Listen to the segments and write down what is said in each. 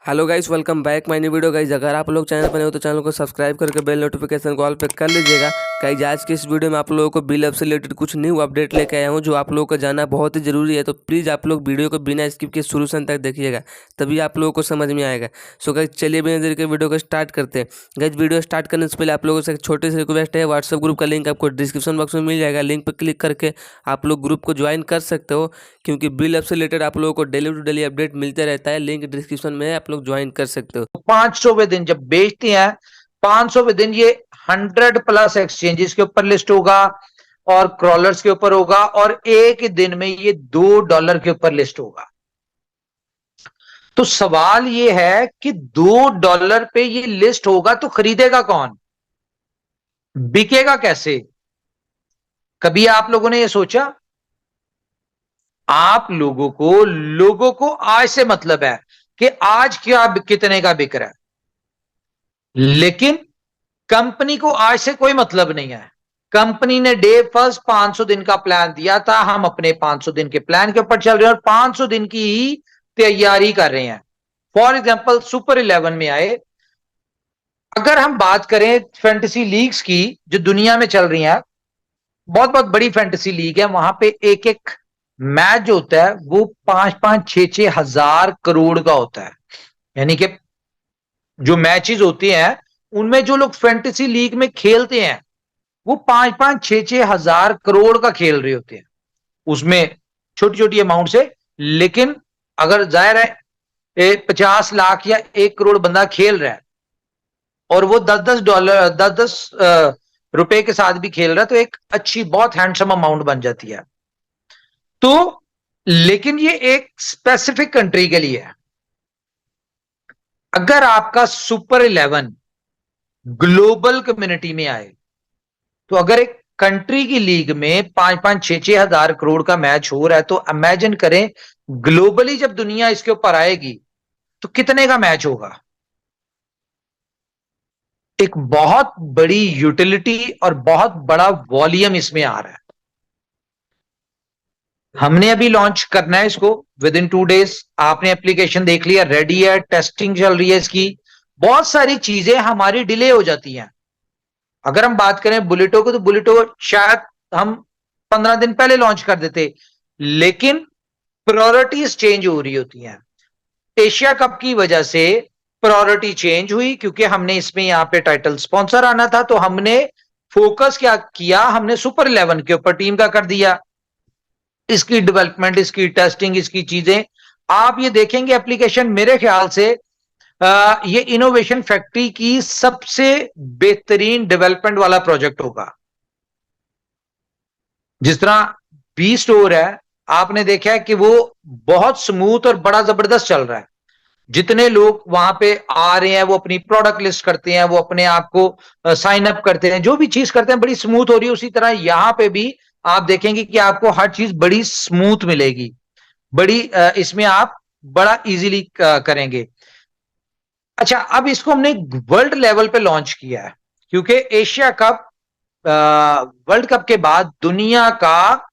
Hello guys, welcome back my new video. Guys, अगर आप लोग चैनल पर नए हो तो चैनल को सब्सक्राइब करके बेल नोटिफिकेशन को ऑल पे कर लीजिएगा। गाइस, आज के इस वीडियो में आप लोगों को बिल ऐप से रिलेटेड कुछ न्यू अपडेट लेके आया हूं जो आप लोगों को जानना बहुत ही जरूरी है। तो प्लीज़ आप लोग वीडियो को बिना स्किप के शुरू तक देखिएगा, तभी आप लोगों को समझ में आएगा। सो गाइस, चलिए बिना देर के वीडियो को स्टार्ट करते हैं। गाइस, वीडियो स्टार्ट करने से पहले आप लोगों से एक छोटी सी रिक्वेस्ट है। व्हाट्सएप ग्रुप का लिंक आपको डिस्क्रिप्शन बॉक्स में मिल जाएगा, लिंक पर क्लिक करके आप लोग ग्रुप को ज्वाइन कर सकते हो, क्योंकि बिल ऐप से रिलेटेड आप लोगों को डेली टू डेली अपडेट मिलते रहता है। लिंक डिस्क्रिप्शन में है, आप लोग ज्वाइन कर सकते हो। 500वें दिन जब बेचते हैं, 500वें दिन ये 100+ एक्सचेंजेस के ऊपर लिस्ट होगा और क्रॉलर्स के ऊपर होगा, और एक ही दिन में ये $2 के ऊपर लिस्ट होगा। तो सवाल ये है कि $2 पे ये लिस्ट होगा तो खरीदेगा कौन, बिकेगा कैसे? कभी आप लोगों ने ये सोचा? आप लोगों को आज से मतलब है कि आज क्या कितने का बिक रहा है, लेकिन कंपनी को आज से कोई मतलब नहीं है। कंपनी ने डे फर्स्ट 500 दिन का प्लान दिया था, हम अपने 500 दिन के प्लान के ऊपर चल रहे हैं और 500 दिन की ही तैयारी कर रहे हैं। फॉर एग्जांपल सुपर 11 में आए, अगर हम बात करें फैंटेसी लीग्स की जो दुनिया में चल रही हैं, बहुत बहुत बड़ी फैंटेसी लीग है, वहां पे एक एक मैच जो होता है वो 5-5, 6-6 हजार करोड़ का होता है। यानी कि जो मैचेस होते हैं उनमें जो लोग फैंटेसी लीग में खेलते हैं वो 5-5, 6-6 हजार करोड़ का खेल रहे होते हैं, उसमें छोटी छोटी अमाउंट से। लेकिन अगर जाहिर है 50 लाख या 1 करोड़ बंदा खेल रहा है और वो $10-10, 10-10 रुपए के साथ भी खेल रहा है, तो एक अच्छी बहुत हैंडसम अमाउंट बन जाती है। तो लेकिन ये एक स्पेसिफिक कंट्री के लिए है। अगर आपका सुपर 11 ग्लोबल कम्युनिटी में आए, तो अगर एक कंट्री की लीग में 5-5, 6-6 हजार करोड़ का मैच हो रहा है, तो इमेजिन करें ग्लोबली जब दुनिया इसके ऊपर आएगी तो कितने का मैच होगा। एक बहुत बड़ी यूटिलिटी और बहुत बड़ा वॉल्यूम इसमें आ रहा है। हमने अभी लॉन्च करना है इसको विद इन 2 डेज। आपने एप्लीकेशन देख लिया, रेडी है, टेस्टिंग चल रही है इसकी। बहुत सारी चीजें हमारी डिले हो जाती हैं। अगर हम बात करें बुलेटो को, तो बुलेटो शायद हम 15 दिन पहले लॉन्च कर देते, लेकिन प्रायोरिटीज चेंज हो रही होती हैं। एशिया कप की वजह से प्रायोरिटी चेंज हुई, क्योंकि हमने इसमें यहां पे टाइटल स्पॉन्सर आना था, तो हमने फोकस क्या किया, हमने सुपर 11 के ऊपर टीम का कर दिया। इसकी डेवलपमेंट, इसकी टेस्टिंग, इसकी चीजें आप ये देखेंगे। एप्लीकेशन मेरे ख्याल से ये इनोवेशन फैक्ट्री की सबसे बेहतरीन डेवलपमेंट वाला प्रोजेक्ट होगा। जिस तरह बी स्टोर है, आपने देखा है कि वो बहुत स्मूथ और बड़ा जबरदस्त चल रहा है। जितने लोग वहां पे आ रहे हैं वो अपनी प्रोडक्ट लिस्ट करते हैं, वो अपने आप को साइन अप करते हैं, जो भी चीज करते हैं बड़ी स्मूथ हो रही है। उसी तरह यहां पे भी आप देखेंगे कि आपको हर चीज बड़ी स्मूथ मिलेगी, बड़ी इसमें आप बड़ा इजीली करेंगे। अच्छा, अब इसको हमने वर्ल्ड लेवल पे लॉन्च किया है, क्योंकि एशिया कप वर्ल्ड कप के बाद दुनिया का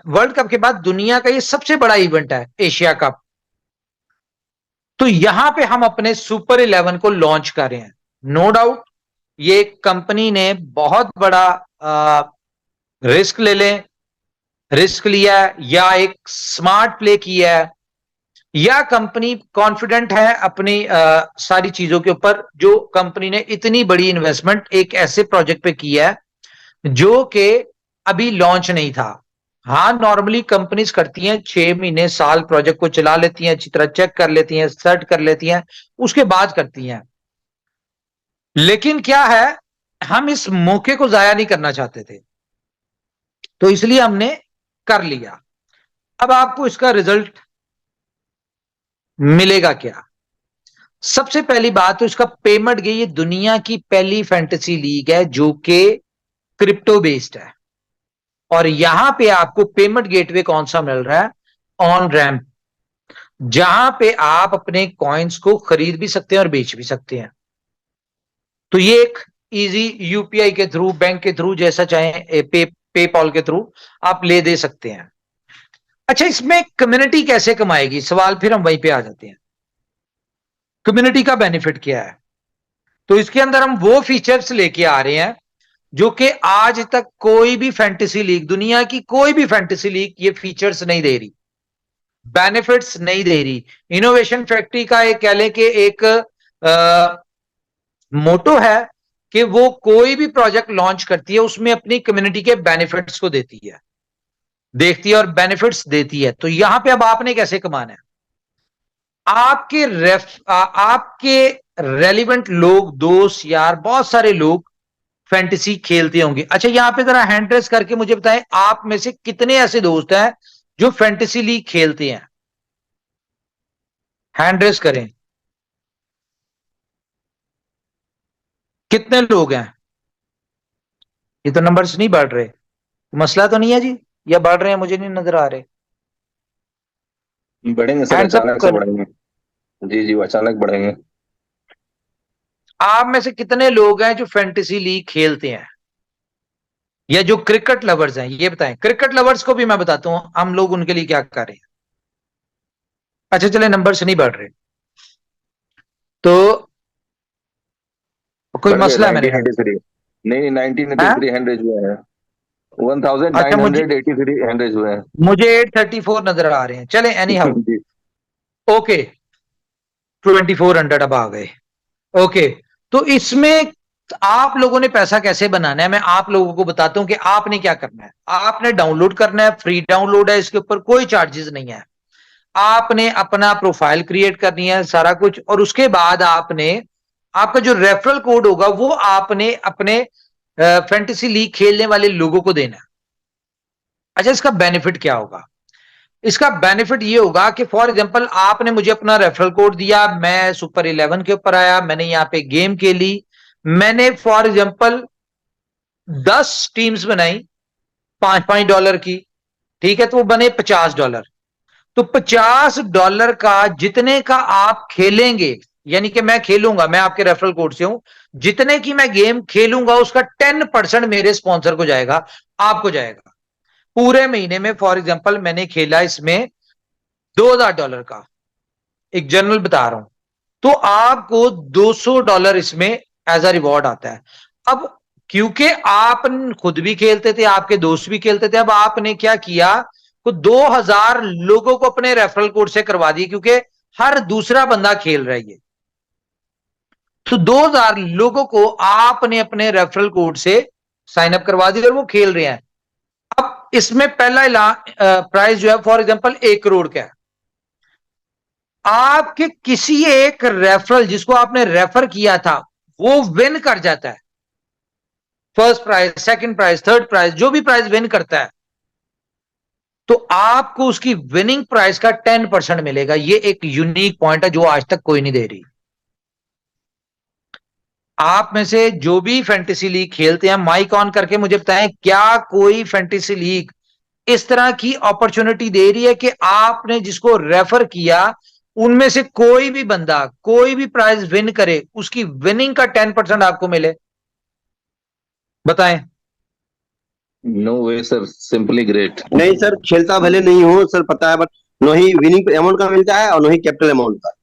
वर्ल्ड कप के बाद दुनिया का ये सबसे बड़ा इवेंट है, एशिया कप। तो यहां पे हम अपने सुपर 11 को लॉन्च कर रहे हैं। नो डाउट ये कंपनी ने बहुत बड़ा रिस्क रिस्क लिया है, या एक स्मार्ट प्ले किया है, या कंपनी कॉन्फिडेंट है अपनी सारी चीजों के ऊपर। जो कंपनी ने इतनी बड़ी इन्वेस्टमेंट एक ऐसे प्रोजेक्ट पे किया है जो कि अभी लॉन्च नहीं था। हाँ, नॉर्मली कंपनीज करती हैं 6 महीने साल प्रोजेक्ट को चला लेती हैं, अच्छी तरह चेक कर लेती हैं, सर्ट कर लेती हैं, उसके बाद करती हैं। लेकिन क्या है, हम इस मौके को जाया नहीं करना चाहते थे, तो इसलिए हमने कर लिया। अब आपको इसका रिजल्ट मिलेगा क्या? सबसे पहली बात तो इसका पेमेंट गई, ये दुनिया की पहली फैंटेसी लीग है जो कि क्रिप्टो बेस्ड है। और यहां पे आपको पेमेंट गेटवे कौन सा मिल रहा है? ऑन रैम्प, जहां पे आप अपने कॉइन्स को खरीद भी सकते हैं और बेच भी सकते हैं। तो ये एक इजी यूपीआई के थ्रू, बैंक के थ्रू, जैसा चाहे पेपॉल के थ्रू आप ले दे सकते हैं। अच्छा, इसमें कम्युनिटी कैसे कमाएगी, सवाल फिर हम वहीं पे आ जाते हैं। कम्युनिटी का बेनिफिट क्या है? तो इसके अंदर हम वो फीचर्स लेके आ रहे हैं जो कि आज तक कोई भी फैंटेसी लीग, दुनिया की कोई भी फैंटेसी लीग ये फीचर्स नहीं दे रही, बेनिफिट्स नहीं दे रही। इनोवेशन फैक्ट्री का एक कह लें कि एक मोटो है कि वो कोई भी प्रोजेक्ट लॉन्च करती है उसमें अपनी कम्युनिटी के बेनिफिट्स को देती है, देखती है और बेनिफिट्स देती है। तो यहां पे अब आपने कैसे कमाना है? आपके रेलिवेंट लोग, दोस्त, यार, बहुत सारे लोग फैंटेसी खेलते होंगे। अच्छा, यहां पे जरा हैंड रेस करके मुझे बताएं, आप में से कितने ऐसे दोस्त हैं जो फैंटेसी लीग खेलते हैं? हैंड रेस करें, कितने लोग हैं? ये तो नंबर्स नहीं बढ़ रहे, मसला तो नहीं है जी, या बढ़ रहे हैं मुझे नहीं नजर आ रहे? बढ़ेंगे सर, हैंड्स अप अचानक से करें। बढ़ेंगे। जी जी, वो अचानक बढ़ेंगे। आप में से कितने लोग हैं जो फैंटेसी लीग खेलते हैं, या जो क्रिकेट लवर्स हैं? ये बताएं, क्रिकेट लवर्स को भी मैं बताता हूं हम लोग उनके लिए क्या कर रहे हैं। अच्छा चले, नंबर्स नहीं बढ़ रहे तो कोई बढ़ गए मसला है मेरे ख्याल 1983। नहीं नहीं, से। 1983 हैंड्रेज हुए हैं। वन थाउजेंड अच्छा, नाइन मुझे हंड्रेड एटी थ्री हैंड्रेज हुए हैं। मुझे 834 नजर आ रहे हैं। चले, एनी हाउ, जी। ओके, 2400 अब आ गए। ओके, तो इसमें आप लोगों ने पैसा कैसे बनाना है, मैं आप लोगों को बताता हूं कि आपने क्या करना है। आपने डाउनलोड करना है, फ्री डाउनलोड है, इसके ऊपर कोई चार्जेस नहीं है। आपने अपना प्रोफाइल क्रिएट करनी है, सारा कुछ, और उसके बाद आपने आपका जो रेफरल कोड होगा वो आपने अपने फैंटेसी लीग खेलने वाले लोगों को देना है। अच्छा, इसका बेनिफिट क्या होगा? इसका बेनिफिट ये होगा कि फॉर एग्जांपल आपने मुझे अपना रेफरल कोड दिया, मैं सुपर 11 के ऊपर आया, मैंने यहां पे गेम खेली, मैंने फॉर एग्जांपल 10 टीम्स बनाई, $5 की, ठीक है, तो वो बने $50। तो $50 का जितने का आप खेलेंगे, यानी कि मैं खेलूंगा, मैं आपके रेफरल कोड से हूं, जितने की मैं गेम खेलूंगा उसका 10% मेरे स्पॉन्सर को जाएगा, आपको जाएगा। पूरे महीने में फॉर एग्जांपल मैंने खेला इसमें $2000 का, एक जनरल बता रहा हूं, तो आपको $200 इसमें एज अ रिवॉर्ड आता है। अब क्योंकि आप खुद भी खेलते थे, आपके दोस्त भी खेलते थे, अब आपने क्या किया, तो 2000 लोगों को अपने रेफरल कोड से करवा दिए, क्योंकि हर दूसरा बंदा खेल रहा है ये। तो 2000 लोगों को आपने अपने रेफरल कोड से साइन अप करवा दिया और वो खेल रहे हैं। अब इसमें पहला प्राइस जो है फॉर एग्जांपल 1 करोड़ का है। आपके किसी एक रेफरल जिसको आपने रेफर किया था वो विन कर जाता है, first prize, second prize, third prize, जो भी प्राइज विन करता है, तो आपको उसकी विनिंग प्राइस का 10% मिलेगा। ये एक यूनिक पॉइंट है जो आज तक कोई नहीं दे रही। आप में से जो भी फैंटेसी लीग खेलते हैं, माइक ऑन करके मुझे बताएं, क्या कोई फैंटेसी लीग इस तरह की अपॉर्चुनिटी दे रही है कि आपने जिसको रेफर किया उनमें से कोई भी बंदा कोई भी प्राइज विन करे, उसकी विनिंग का 10% आपको मिले? बताएं। No way sir, simply great. नहीं सर, खेलता भले नहीं हो सर, पता है, बट नो ही विनिंग अमाउंट का मिलता है और नो ही कैपिटल अमाउंट का।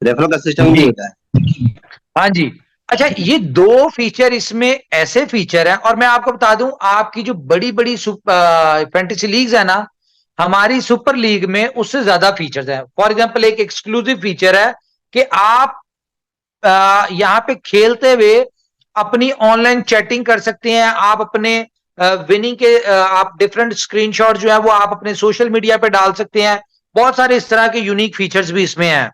रेफरल का सिस्टम नहीं जी, होता है। हाँ जी। अच्छा, ये दो फीचर इसमें ऐसे फीचर हैं, और मैं आपको बता दूं, आपकी जो बड़ी बड़ी फैंटेसी लीग्स है ना, हमारी सुपर लीग में उससे ज्यादा फीचर्स हैं। फॉर एग्जांपल एक एक्सक्लूसिव फीचर है कि आप यहां पे खेलते हुए अपनी ऑनलाइन चैटिंग कर सकते हैं, आप अपने विनिंग के आप डिफरेंट स्क्रीनशॉट जो है वो आप अपने सोशल मीडिया पे डाल सकते हैं। बहुत सारे इस तरह के यूनिक फीचर्स भी इसमें हैं।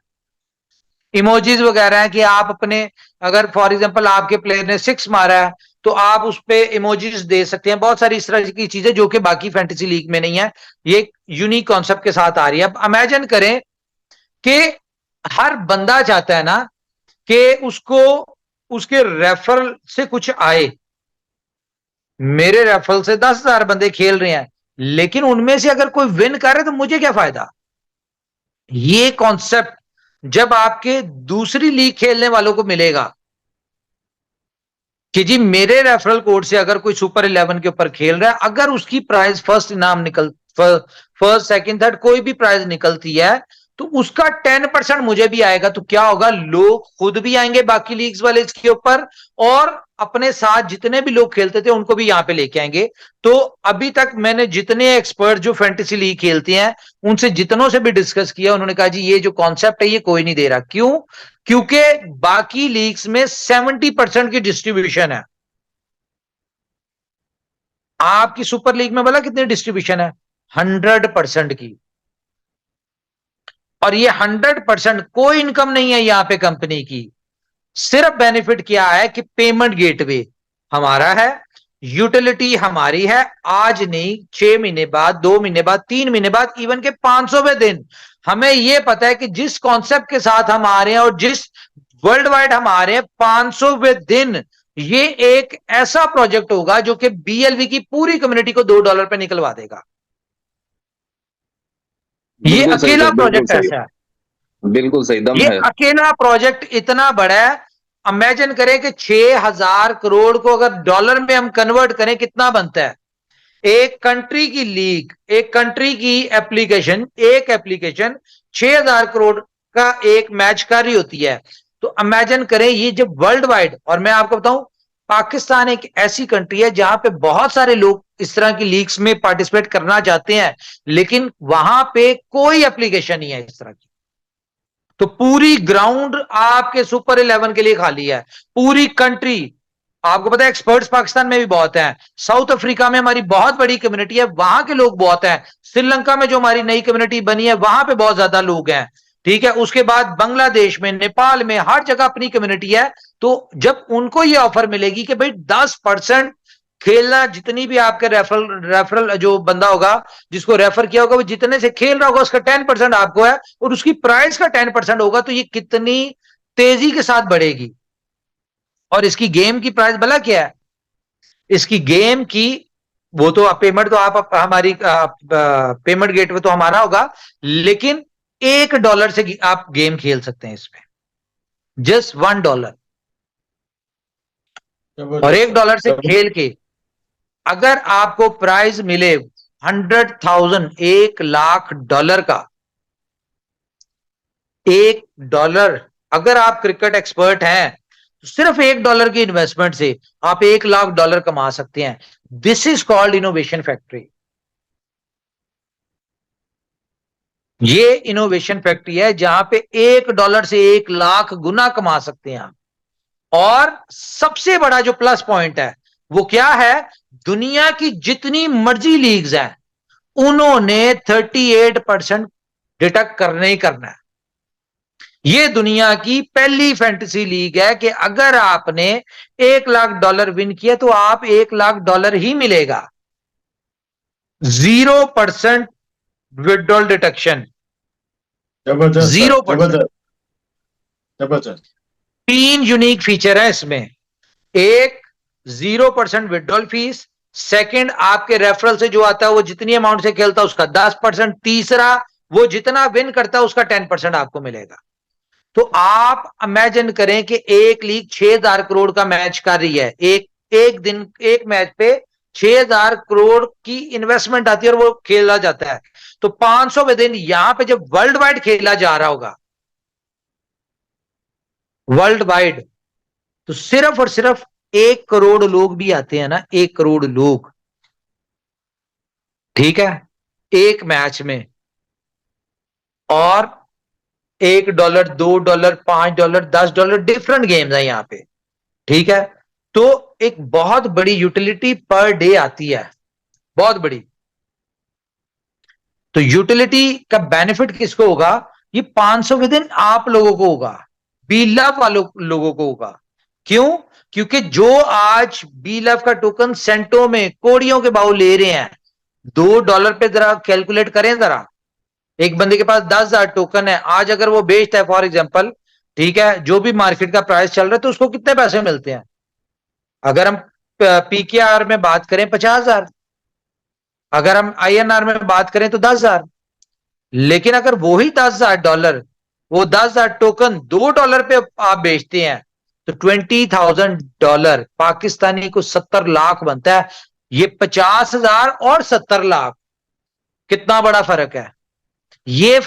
इमोजीज वगैरह है कि आप अपने, अगर फॉर एग्जांपल आपके प्लेयर ने 6 मारा है तो आप उस पे इमोजीज दे सकते हैं। बहुत सारी इस तरह की चीजें जो कि बाकी फैंटेसी लीग में नहीं है, ये यूनिक कॉन्सेप्ट के साथ आ रही है। अब इमेजिन करें कि हर बंदा चाहता है ना कि उसको उसके रेफरल से कुछ आए। मेरे रेफरल से 10,000 बंदे खेल रहे हैं, लेकिन उनमें से अगर कोई विन कर रहा है तो मुझे क्या फायदा? ये कॉन्सेप्ट जब आपके दूसरी लीग खेलने वालों को मिलेगा कि जी मेरे रेफरल कोड से अगर कोई सुपर 11 के ऊपर खेल रहा है, अगर उसकी प्राइस फर्स्ट इनाम फर्स्ट सेकंड थर्ड कोई भी प्राइज निकलती है तो उसका 10% मुझे भी आएगा, तो क्या होगा, लोग खुद भी आएंगे बाकी लीग्स वाले इसके ऊपर और अपने साथ जितने भी लोग खेलते थे उनको भी यहां पे लेके आएंगे। तो अभी तक मैंने जितने एक्सपर्ट जो फैंटेसी लीग खेलते हैं उनसे जितनों से भी डिस्कस किया, उन्होंने कहा जी ये जो कॉन्सेप्ट है ये कोई नहीं दे रहा। क्यों? क्योंकि बाकी लीग्स में 70% की डिस्ट्रीब्यूशन है। आपकी सुपर लीग में बोला कितनी डिस्ट्रीब्यूशन है? 100% की। और ये 100% कोई इनकम नहीं है यहां पे कंपनी की। सिर्फ बेनिफिट क्या है कि पेमेंट गेटवे हमारा है, यूटिलिटी हमारी है। आज नहीं, 6 महीने बाद, 2 महीने बाद, 3 महीने बाद, इवन के 500वें दिन हमें यह पता है कि जिस कॉन्सेप्ट के साथ हम आ रहे हैं और जिस वर्ल्ड वाइड हम आ रहे हैं, 500वें दिन ये एक ऐसा प्रोजेक्ट होगा जो कि बीएलवी की पूरी कम्युनिटी को $2 पे निकलवा देगा। ये बिल्कुल सही अकेला सर, बिल्कुल प्रोजेक्ट सही, ऐसा है, बिल्कुल सही दम ये है। अकेला प्रोजेक्ट इतना बड़ा है। इमेजिन करें कि 6,000 करोड़ को अगर डॉलर में हम कन्वर्ट करें कितना बनता है। एक कंट्री की लीग, एक कंट्री की एप्लीकेशन, एक एप्लीकेशन 6,000 करोड़ का एक मैच कर रही होती है। तो इमेजिन करें ये जब वर्ल्ड वाइड, और मैं आपको बताऊं पाकिस्तान एक ऐसी कंट्री है जहां पे बहुत सारे लोग इस तरह की लीग्स में पार्टिसिपेट करना चाहते हैं, लेकिन वहां पे कोई एप्लीकेशन नहीं है इस तरह की। तो पूरी ग्राउंड आपके सुपर 11 के लिए खाली है, पूरी कंट्री। आपको पता है एक्सपर्ट्स पाकिस्तान में भी बहुत हैं, साउथ अफ्रीका में हमारी बहुत बड़ी कम्युनिटी है, वहां के लोग बहुत हैं, श्रीलंका में जो हमारी नई कम्युनिटी बनी है वहां पे बहुत ज्यादा लोग हैं, ठीक है। उसके बाद बांग्लादेश में, नेपाल में, हर जगह अपनी कम्युनिटी है। तो जब उनको ये ऑफर मिलेगी कि भाई 10% खेलना, जितनी भी आपके रेफरल जो बंदा होगा जिसको रेफर किया होगा वो जितने से खेल रहा होगा उसका 10% आपको है और उसकी प्राइस का 10% होगा, तो ये कितनी तेजी के साथ बढ़ेगी। और इसकी गेम की प्राइस भला क्या है? इसकी गेम की वो तो पेमेंट तो आप हमारी पेमेंट गेटवे तो हमारा होगा, लेकिन $1 से आप गेम खेल सकते हैं इसमें, जस्ट $1। और $1 से खेल के अगर आपको प्राइज मिले 100,000, $1,00,000 का, $1, अगर आप क्रिकेट एक्सपर्ट हैं तो सिर्फ $1 की इन्वेस्टमेंट से आप $1,00,000 कमा सकते हैं। This is called innovation factory. ये इनोवेशन फैक्ट्री है जहां पे $1 से 1,00,000 गुना कमा सकते हैं आप। और सबसे बड़ा जो प्लस पॉइंट है वो क्या है? दुनिया की जितनी मर्जी लीग्स हैं उन्होंने 38% डिडक्ट करना ही करना है। ये दुनिया की पहली फैंटेसी लीग है कि अगर आपने $1,00,000 विन किया तो आप $1,00,000 ही मिलेगा, 0% विड्रॉल डिडक्शन, जबरदस्त 0%। जबरदस्त। 3 यूनिक फीचर है इसमें। एक, 0% विड्रॉल फीस। सेकंड, आपके रेफरल से जो आता है वो जितनी अमाउंट से खेलता है उसका 10%। तीसरा, वो जितना विन करता है उसका 10% आपको मिलेगा। तो आप इमेजिन करें कि एक लीग 6,000 करोड़ का मैच कर रही है, एक दिन एक मैच पे 6,000 करोड़ की इन्वेस्टमेंट आती है और वो खेला जाता है। तो 500वें दिन यहां पे जब वर्ल्ड वाइड खेला जा रहा होगा, वर्ल्ड वाइड, तो सिर्फ और सिर्फ 1 करोड़ लोग भी आते हैं ना, 1 करोड़ लोग, ठीक है, एक मैच में। और $1, $2, $5, $10 डिफरेंट गेम्स है यहां पे, ठीक है। तो एक बहुत बड़ी यूटिलिटी पर डे आती है, बहुत बड़ी। तो यूटिलिटी का बेनिफिट किसको होगा? ये 500 दिन आप लोगों को होगा, बी लव वालों लोगों को होगा। क्यों? क्योंकि जो आज बी लव का टोकन सेंटों में कोड़ियों के भाव ले रहे हैं, $2 पे जरा कैलकुलेट करें जरा। एक बंदे के पास 10,000 टोकन है, आज अगर वो बेचता है फॉर एग्जांपल, ठीक है, जो भी मार्केट का प्राइस चल रहा है, तो उसको कितने पैसे मिलते हैं? अगर हम पीकेआर में बात करें 50,000, अगर हम आईएनआर में बात करें तो 10,000। लेकिन अगर वही $10,000, वो 10,000 टोकन $2 पे आप बेचते हैं तो $20,000 पाकिस्तानी को 70 लाख बनता है। ये 50,000 और 70 लाख कितना बड़ा फर्क है। ये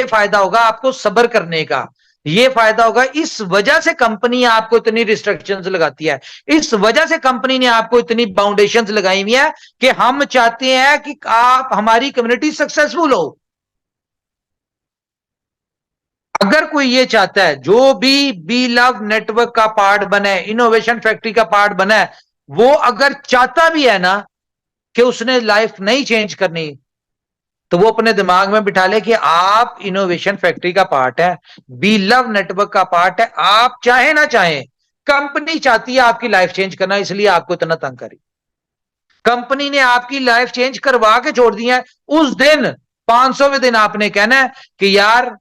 फायदा होगा आपको सब्र करने का, ये फायदा होगा। इस वजह से कंपनी आपको इतनी रिस्ट्रिक्शंस लगाती है, इस वजह से कंपनी ने आपको इतनी बाउंडेशंस लगाई हुई है कि हम चाहते हैं कि आप हमारी कम्युनिटी सक्सेसफुल हो। अगर कोई ये चाहता है, जो भी बी लव नेटवर्क का पार्ट बने, इनोवेशन फैक्ट्री का पार्ट बने, वो अगर चाहता भी है ना कि उसने लाइफ नहीं चेंज करनी, तो वो अपने दिमाग में बिठा ले कि आप इनोवेशन फैक्ट्री का पार्ट है, बी लव नेटवर्क का पार्ट है। आप चाहे ना चाहे, कंपनी चाहती है आपकी लाइफ चेंज करना, इसलिए आपको इतना तंग करी। कंपनी ने आपकी लाइफ चेंज करवा के छोड़ दी है। उस दिन 500वें दिन आपने कहना है कि यार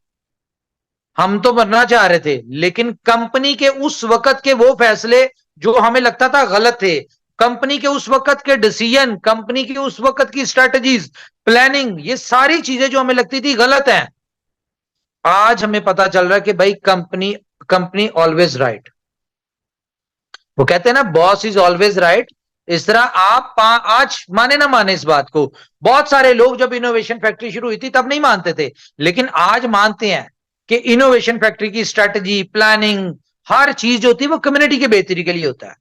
हम तो मरना चाह रहे थे, लेकिन कंपनी के उस वक्त के वो फैसले जो हमें लगता था गलत थे, कंपनी के उस वक्त के डिसीजन, कंपनी की उस वक्त की स्ट्रेटजीज, प्लानिंग, ये सारी चीजें जो हमें लगती थी गलत हैं, आज हमें पता चल रहा है कि भाई कंपनी ऑलवेज राइट। वो कहते हैं ना, बॉस इज ऑलवेज राइट। इस तरह आप आज माने ना माने इस बात को, बहुत सारे लोग जब इनोवेशन फैक्ट्री शुरू हुई थी तब नहीं मानते थे, लेकिन आज मानते हैं कि इनोवेशन फैक्ट्री की स्ट्रेटजी, प्लानिंग, हर चीज जो होती है वो कम्युनिटी के बेहतरी के लिए होता है।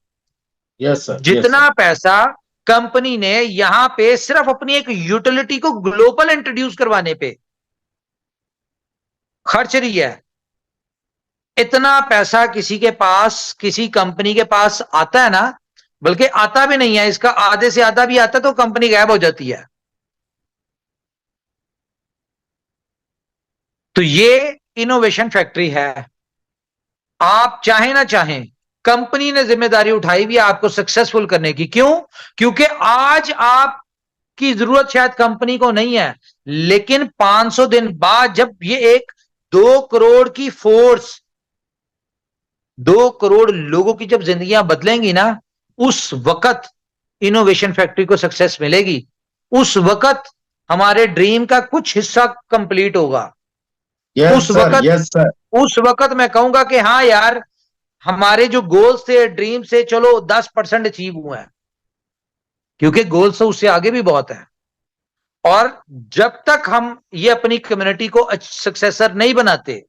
Yes sir. जितना पैसा कंपनी ने यहां पे सिर्फ अपनी एक यूटिलिटी को ग्लोबल इंट्रोड्यूस करवाने पे खर्च रही है, इतना पैसा किसी के पास, किसी कंपनी के पास आता है ना, बल्कि आता भी नहीं है, इसका आधे से आधा भी आता है तो कंपनी गायब हो जाती है। तो ये इनोवेशन फैक्ट्री है। आप चाहे ना चाहें, कंपनी ने जिम्मेदारी उठाई हुई है आपको सक्सेसफुल करने की। क्यों? क्योंकि आज आपकी जरूरत शायद कंपनी को नहीं है, लेकिन 500 दिन बाद जब ये एक 2 करोड़ की फोर्स, 2 करोड़ लोगों की जब जिंदगियां बदलेंगी ना, उस वक्त इनोवेशन फैक्ट्री को सक्सेस मिलेगी। उस वक्त हमारे ड्रीम का कुछ हिस्सा कंप्लीट होगा। Yes sir, yes sir. उस वक्त मैं कहूंगा कि हाँ यार, हमारे जो गोल्स थे, ड्रीम से चलो 10% अचीव हुए हैं, क्योंकि गोल्स तो उससे आगे भी बहुत है। और जब तक हम ये अपनी कम्युनिटी को सक्सेसर नहीं बनाते,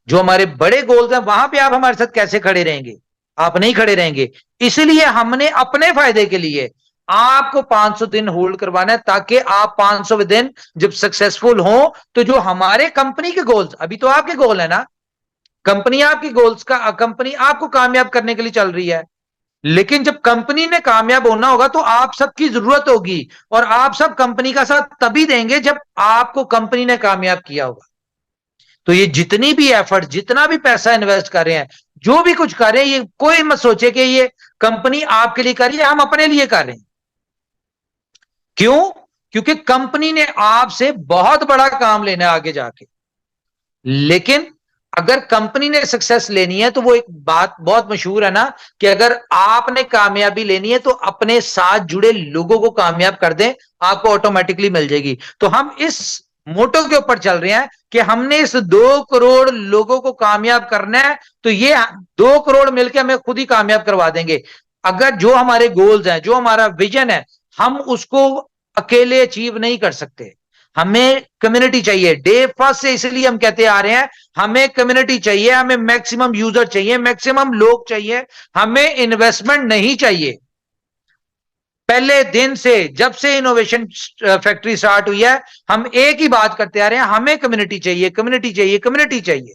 जो हमारे बड़े गोल्स हैं, वहां पे आप हमारे साथ कैसे खड़े रहेंगे? आप नहीं खड़े रहेंगे। इसलिए हमने अपने फायदे के लिए आपको 500 दिन होल्ड करवाना है, ताकि आप 500वें दिन जब सक्सेसफुल हो, तो जो हमारे कंपनी के गोल्स, अभी तो आपके गोल है ना, कंपनी आपकी गोल्स का, कंपनी आपको कामयाब करने के लिए चल रही है, लेकिन जब कंपनी ने कामयाब होना होगा तो आप सबकी जरूरत होगी, और आप सब कंपनी का साथ तभी देंगे जब आपको कंपनी ने कामयाब किया होगा। तो ये जितनी भी एफर्ट, जितना भी पैसा इन्वेस्ट कर रहे हैं, जो भी कुछ कर रहे हैं, ये कोई मत सोचे कि ये कंपनी आपके लिए कर रही है, हम अपने लिए कर रहे हैं। क्यों? क्योंकि कंपनी ने आपसे बहुत बड़ा काम लेना है आगे जाके। लेकिन अगर कंपनी ने सक्सेस लेनी है, तो वो एक बात बहुत मशहूर है ना, कि अगर आपने कामयाबी लेनी है तो अपने साथ जुड़े लोगों को कामयाब कर दें, आपको ऑटोमेटिकली मिल जाएगी। तो हम इस मोटो के ऊपर चल रहे हैं कि हमने इस 2 करोड़ लोगों को कामयाब करना है, तो ये 2 करोड़ मिलकर हमें खुद ही कामयाब करवा देंगे। अगर जो हमारे गोल्स हैं, जो हमारा विजन है, हम उसको अकेले अचीव नहीं कर सकते, हमें कम्युनिटी चाहिए। डे फर्स्ट से इसलिए हम कहते आ रहे हैं, हमें कम्युनिटी चाहिए, हमें मैक्सिमम यूजर चाहिए, मैक्सिमम लोग चाहिए, हमें इन्वेस्टमेंट नहीं चाहिए। पहले दिन से, जब से इनोवेशन फैक्ट्री स्टार्ट हुई है, हम एक ही बात करते आ रहे हैं, हमें कम्युनिटी चाहिए, कम्युनिटी चाहिए, कम्युनिटी चाहिए।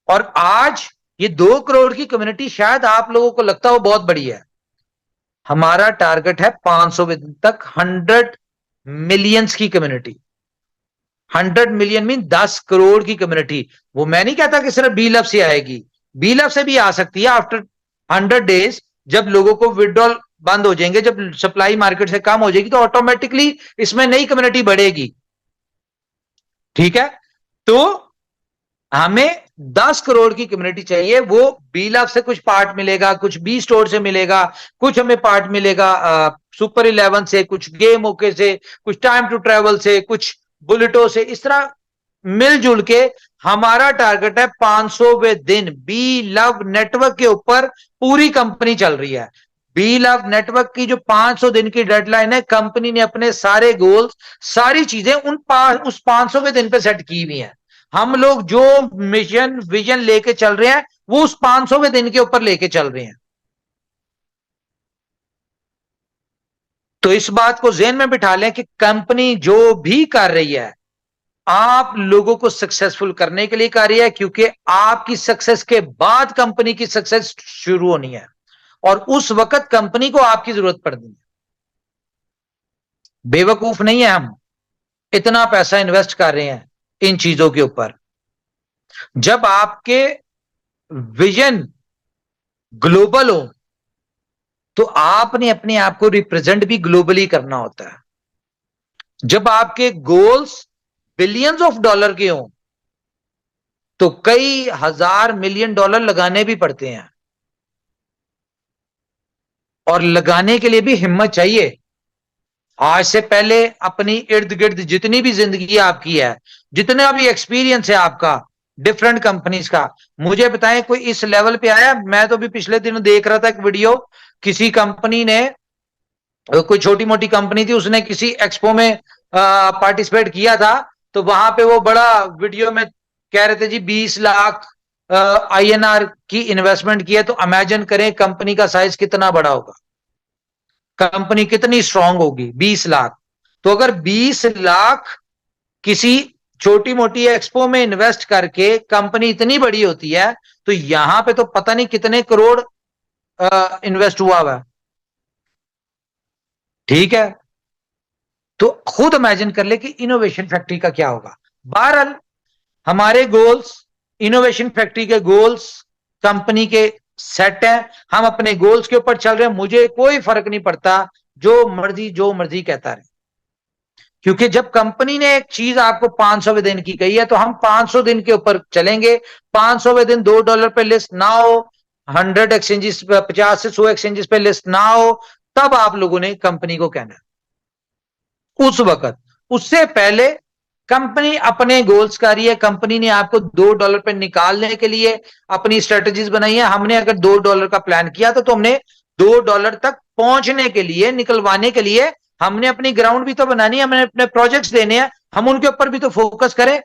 और आज ये 2 करोड़ की कम्युनिटी शायद आप लोगों को लगता हो बहुत बड़ी है, हमारा टारगेट है 500 दिन तक 100 मिलियंस की कम्युनिटी। 100 मिलियन मीन 10 करोड़ की कम्युनिटी। वो मैं नहीं कहता कि सिर्फ बी लव से आएगी, बी लव से भी आ सकती है आफ्टर 100 डेज, जब लोगों को विड्रॉल बंद हो जाएंगे, जब सप्लाई मार्केट से कम हो जाएगी, तो ऑटोमेटिकली इसमें नई कम्युनिटी बढ़ेगी। ठीक है? तो हमें 10 करोड़ की कम्युनिटी चाहिए। वो बी लव से कुछ पार्ट मिलेगा, कुछ बी स्टोर से मिलेगा, कुछ हमें पार्ट मिलेगा सुपर 11 से, कुछ गेम ओके से, कुछ टाइम टू ट्रेवल से, कुछ बुलेटो से। इस तरह मिलजुल के हमारा टारगेट है 500वें दिन बी लव नेटवर्क के ऊपर पूरी कंपनी चल रही है। बी लव नेटवर्क की जो 500 दिन की डेडलाइन है, कंपनी ने अपने सारे गोल्स, सारी चीजें उस 500वें दिन पे सेट की हुई हैं। हम लोग जो मिशन विजन लेके चल रहे हैं वो उस 500वें दिन के ऊपर लेके चल रहे हैं। तो इस बात को ज़हन में बिठा लें कि कंपनी जो भी कर रही है आप लोगों को सक्सेसफुल करने के लिए कर रही है, क्योंकि आपकी सक्सेस के बाद कंपनी की सक्सेस शुरू होनी है और उस वक्त कंपनी को आपकी जरूरत पड़नी है। बेवकूफ नहीं है हम, इतना पैसा इन्वेस्ट कर रहे हैं इन चीजों के ऊपर। जब आपके विजन ग्लोबल हो तो आपने अपने आप को रिप्रेजेंट भी ग्लोबली करना होता है। जब आपके गोल्स बिलियंस ऑफ डॉलर के हों तो कई हजार मिलियन डॉलर लगाने भी पड़ते हैं, और लगाने के लिए भी हिम्मत चाहिए। आज से पहले अपनी इर्द गिर्द जितनी भी जिंदगी आपकी है, जितना भी एक्सपीरियंस है आपका डिफरेंट कंपनीज का, मुझे बताएं कोई इस लेवल पे आया? मैं तो भी पिछले दिन देख रहा था एक वीडियो, किसी कंपनी ने, कोई छोटी मोटी कंपनी थी, उसने किसी एक्सपो में पार्टिसिपेट किया था, तो वहां पे वो बड़ा वीडियो में कह रहे थे जी 20 लाख INR की इन्वेस्टमेंट की है। तो इमेजिन करें कंपनी का साइज कितना बड़ा होगा, कंपनी कितनी स्ट्रांग होगी। 20 लाख, तो अगर 20 लाख किसी छोटी मोटी एक्सपो में इन्वेस्ट करके कंपनी इतनी बड़ी होती है, तो यहां पे तो पता नहीं कितने करोड़ इन्वेस्ट हुआ है। ठीक है, तो खुद इमेजिन कर ले कि इनोवेशन फैक्ट्री का क्या होगा। बहरहाल हमारे गोल्स, इनोवेशन फैक्ट्री के गोल्स कंपनी के सेट हैं, हम अपने गोल्स के ऊपर चल रहे हैं। मुझे कोई फर्क नहीं पड़ता जो मर्जी कहता रहे, क्योंकि जब कंपनी ने एक चीज आपको 500वें दिन की कही है तो हम 500 दिन के ऊपर चलेंगे। 500वें दिन $2 पे लिस्ट ना हो, 100 एक्सचेंजेस, 50 से 100 एक्सचेंजेस पे लिस्ट ना हो, तब आप लोगों ने कंपनी को कहना है। उस वक्त, उससे पहले कंपनी अपने गोल्स कर रही है। कंपनी ने आपको $2 पे निकालने के लिए अपनी स्ट्रेटजीज बनाई है। हमने अगर $2 का प्लान किया तो हमने $2 तक पहुंचने के लिए, निकलवाने के लिए हमने अपनी ग्राउंड भी तो बनानी है, हमने अपने प्रोजेक्ट्स देने हैं, हम उनके ऊपर भी तो फोकस करें।